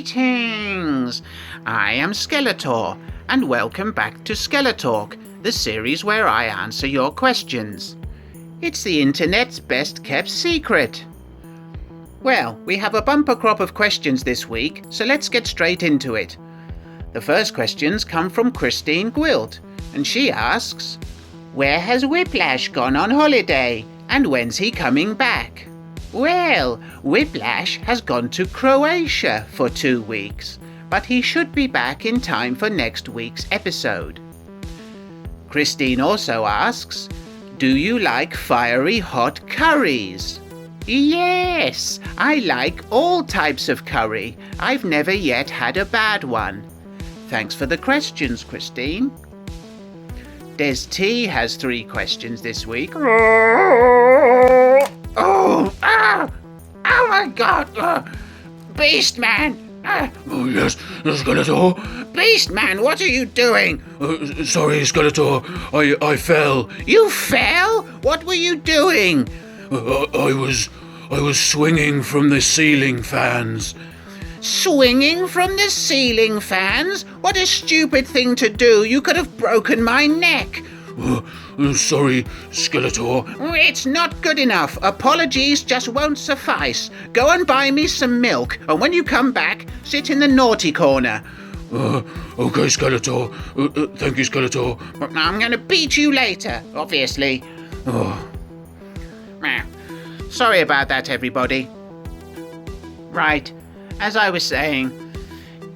Greetings! I am Skeletor, and welcome back to SkeleTalk, the series where I answer your questions. It's the internet's best kept secret. Well, we have a bumper crop of questions this week, so let's get straight into it. The first questions come from ChristineGwilt, and she asks, where has Whiplash gone on holiday, and when's he coming back? Well, Whiplash has gone to Croatia for 2 weeks, but he should be back in time for next week's episode. Christine also asks, do you like fiery hot curries? Yes, I like all types of curry. I've never yet had a bad one. Thanks for the questions, Christine. DezT has 3 questions this week. Oh my God! Beast Man! Oh, yes, Skeletor. Beast Man, what are you doing? Sorry, Skeletor. I fell. You fell? What were you doing? I was swinging from the ceiling fans. Swinging from the ceiling fans? What a stupid thing to do. You could have broken my neck. Sorry, Skeletor. It's not good enough. Apologies just won't suffice. Go and buy me some milk, and when you come back, sit in the naughty corner. Okay, Skeletor. Thank you, Skeletor. I'm going to beat you later, obviously. Sorry about that, everybody. Right, as I was saying,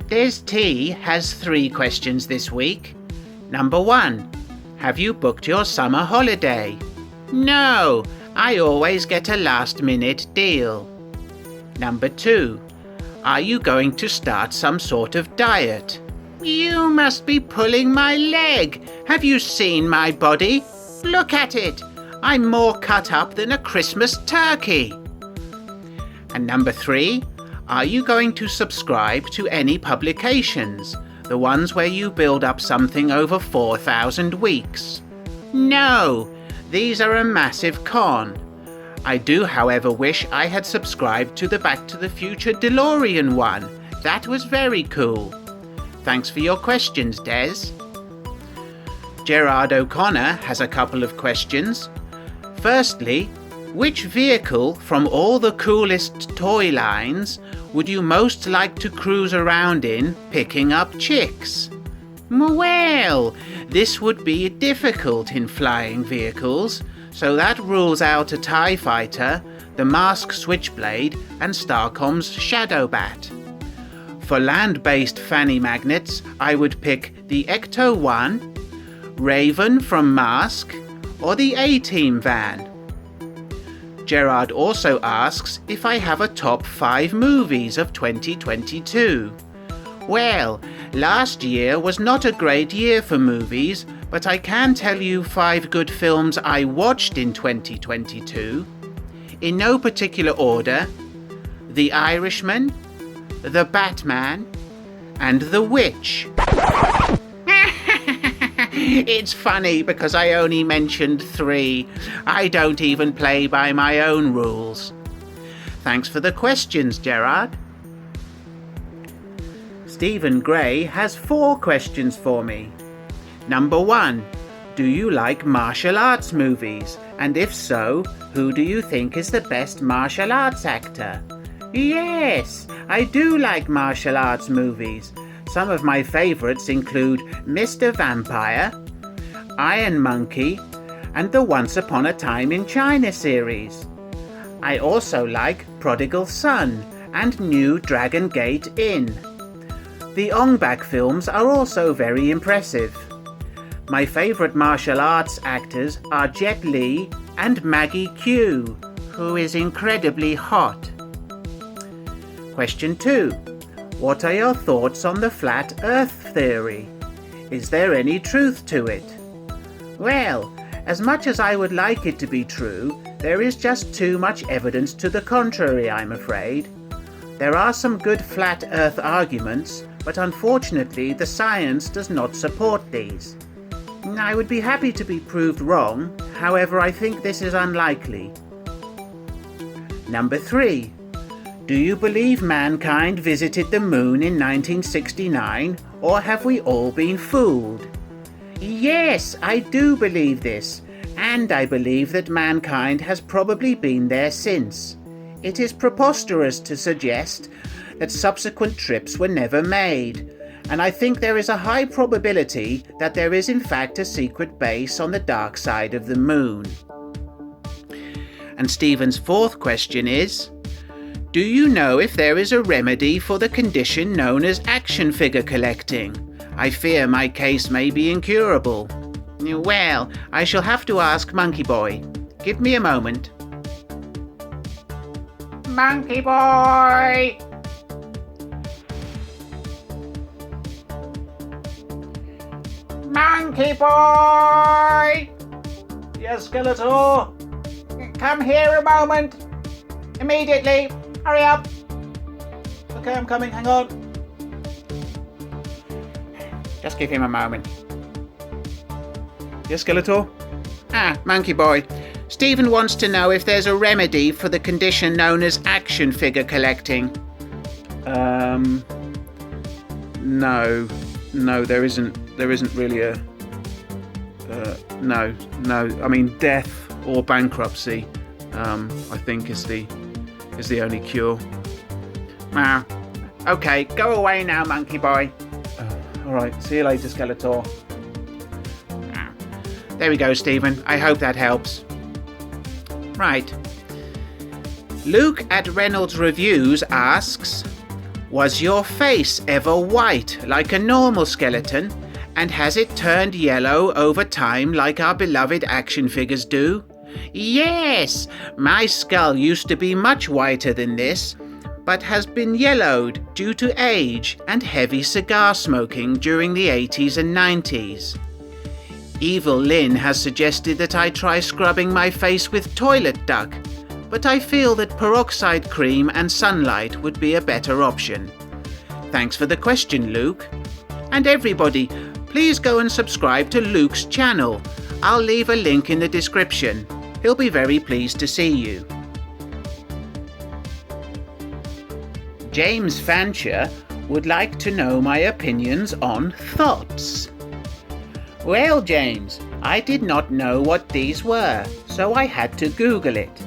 DezT has 3 questions this week. Number 1. Have you booked your summer holiday? No, I always get a last-minute deal. Number 2. Are you going to start some sort of diet? You must be pulling my leg. Have you seen my body? Look at it. I'm more cut up than a Christmas turkey. And number 3. Are you going to subscribe to any publications? The ones where you build up something over 4,000 weeks? No, these are a massive con. I do, however, wish I had subscribed to the Back to the Future DeLorean one. That was very cool. Thanks for your questions, Des. Gerard O'Connor has a couple of questions. Firstly, which vehicle from all the coolest toy lines would you most like to cruise around in picking up chicks? Well, this would be difficult in flying vehicles, so that rules out a TIE Fighter, the Mask Switchblade, and Starcom's Shadowbat. For land-based fanny magnets, I would pick the Ecto-1, Raven from Mask, or the A-Team van. Gerard also asks if I have a top 5 movies of 2022. Well, last year was not a great year for movies, but I can tell you 5 good films I watched in 2022. In no particular order: The Irishman, The Batman, and The Witch. It's funny because I only mentioned 3. I don't even play by my own rules. Thanks for the questions, Gerard. StephenGray has 4 questions for me. Number 1. Do you like martial arts movies? And if so, who do you think is the best martial arts actor? Yes, I do like martial arts movies. Some of my favourites include Mr. Vampire, Iron Monkey, and the Once Upon a Time in China series. I also like Prodigal Son and New Dragon Gate Inn. The Ong Bak films are also very impressive. My favourite martial arts actors are Jet Li and Maggie Q, who is incredibly hot. Question 2. What are your thoughts on the flat Earth theory? Is there any truth to it? Well, as much as I would like it to be true, there is just too much evidence to the contrary, I'm afraid. There are some good flat Earth arguments, but unfortunately the science does not support these. I would be happy to be proved wrong, however I think this is unlikely. Number 3. Do you believe mankind visited the moon in 1969, or have we all been fooled? Yes, I do believe this, and I believe that mankind has probably been there since. It is preposterous to suggest that subsequent trips were never made, and I think there is a high probability that there is in fact a secret base on the dark side of the moon. And Stephen's fourth question is, do you know if there is a remedy for the condition known as action figure collecting? I fear my case may be incurable. Well, I shall have to ask Monkey Boy. Give me a moment. Monkey Boy! Monkey Boy! Yes, Skeletor? Come here a moment. Immediately. Hurry up. Okay, I'm coming, hang on. Just give him a moment. Yes, Skeletor? Monkey Boy. Stephen wants to know if there's a remedy for the condition known as action figure collecting. No, there isn't really a... No. I mean, death or bankruptcy, I think is the only cure. Okay, go away now, Monkey Boy. Alright, see you later, Skeletor. There we go, Stephen. I hope that helps. Right. Luke at ReynoldsReviews asks, was your face ever white like a normal skeleton, and has it turned yellow over time like our beloved action figures do? Yes, my skull used to be much whiter than this, but has been yellowed due to age and heavy cigar smoking during the 80s and 90s. Evil Lynn has suggested that I try scrubbing my face with toilet duck, but I feel that peroxide cream and sunlight would be a better option. Thanks for the question, Luke. And everybody, please go and subscribe to Luke's channel. I'll leave a link in the description. He'll be very pleased to see you. JamesFancher would like to know my opinions on thoughts. Well, James, I did not know what these were, so I had to Google it.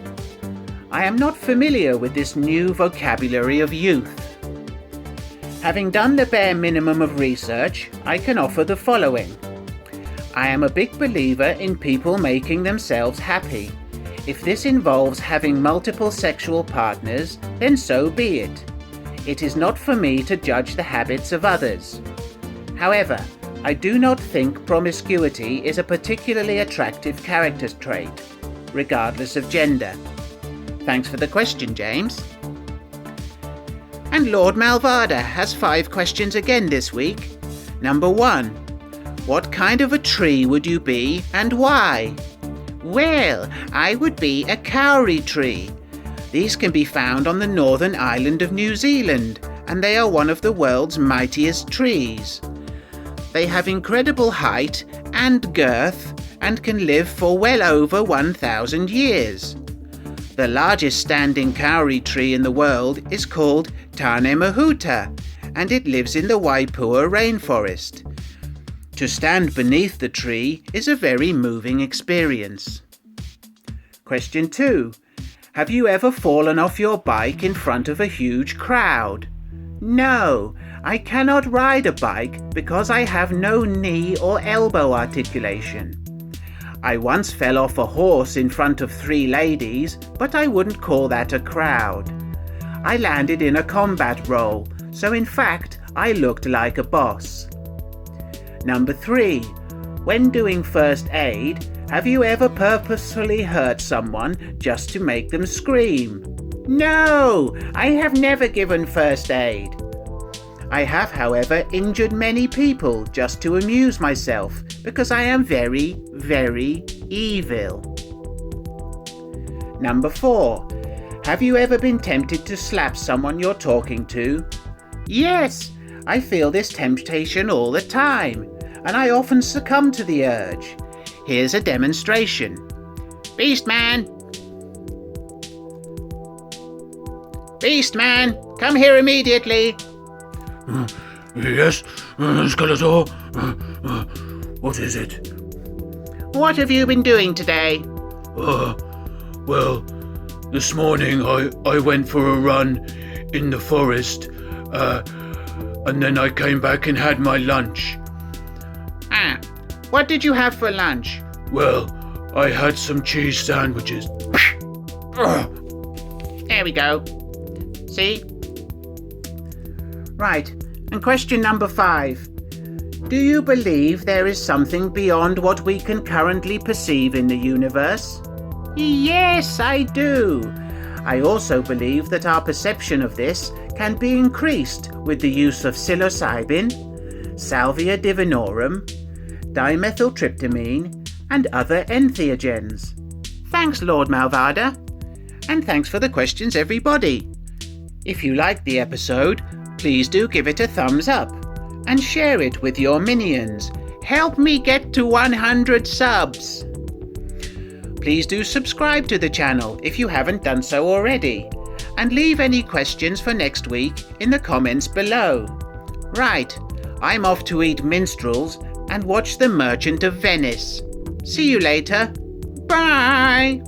I am not familiar with this new vocabulary of youth. Having done the bare minimum of research, I can offer the following. I am a big believer in people making themselves happy. If this involves having multiple sexual partners, then so be it. It is not for me to judge the habits of others. However, I do not think promiscuity is a particularly attractive character trait, regardless of gender. Thanks for the question, James. And LordMalvada has 5 questions again this week. Number 1. What kind of a tree would you be and why? Well, I would be a kauri tree. These can be found on the northern island of New Zealand, and they are one of the world's mightiest trees. They have incredible height and girth and can live for well over 1,000 years. The largest standing kauri tree in the world is called Tane Mahuta, and it lives in the Waipua rainforest. To stand beneath the tree is a very moving experience. Question 2. Have you ever fallen off your bike in front of a huge crowd? No, I cannot ride a bike because I have no knee or elbow articulation. I once fell off a horse in front of 3 ladies, but I wouldn't call that a crowd. I landed in a combat role, so in fact, I looked like a boss. Number 3. When doing first aid, have you ever purposefully hurt someone just to make them scream? No, I have never given first aid. I have, however, injured many people just to amuse myself because I am very, very evil. Number 4. Have you ever been tempted to slap someone you're talking to? Yes, I feel this temptation all the time, and I often succumb to the urge. Here's a demonstration. Beast Man! Beastman, come here immediately. Yes, Skeletor. What is it? What have you been doing today? Well, this morning I went for a run in the forest, and then I came back and had my lunch. What did you have for lunch? Well, I had some cheese sandwiches. There we go. See? Right, and question number 5. Do you believe there is something beyond what we can currently perceive in the universe? Yes, I do. I also believe that our perception of this can be increased with the use of psilocybin, salvia divinorum, dimethyltryptamine, and other entheogens. Thanks, LordMalvada. And thanks for the questions, everybody. If you liked the episode, please do give it a thumbs up and share it with your minions. Help me get to 100 subs. Please do subscribe to the channel if you haven't done so already, and leave any questions for next week in the comments below. Right, I'm off to eat minstrels and watch The Merchant of Venice. See you later. Bye!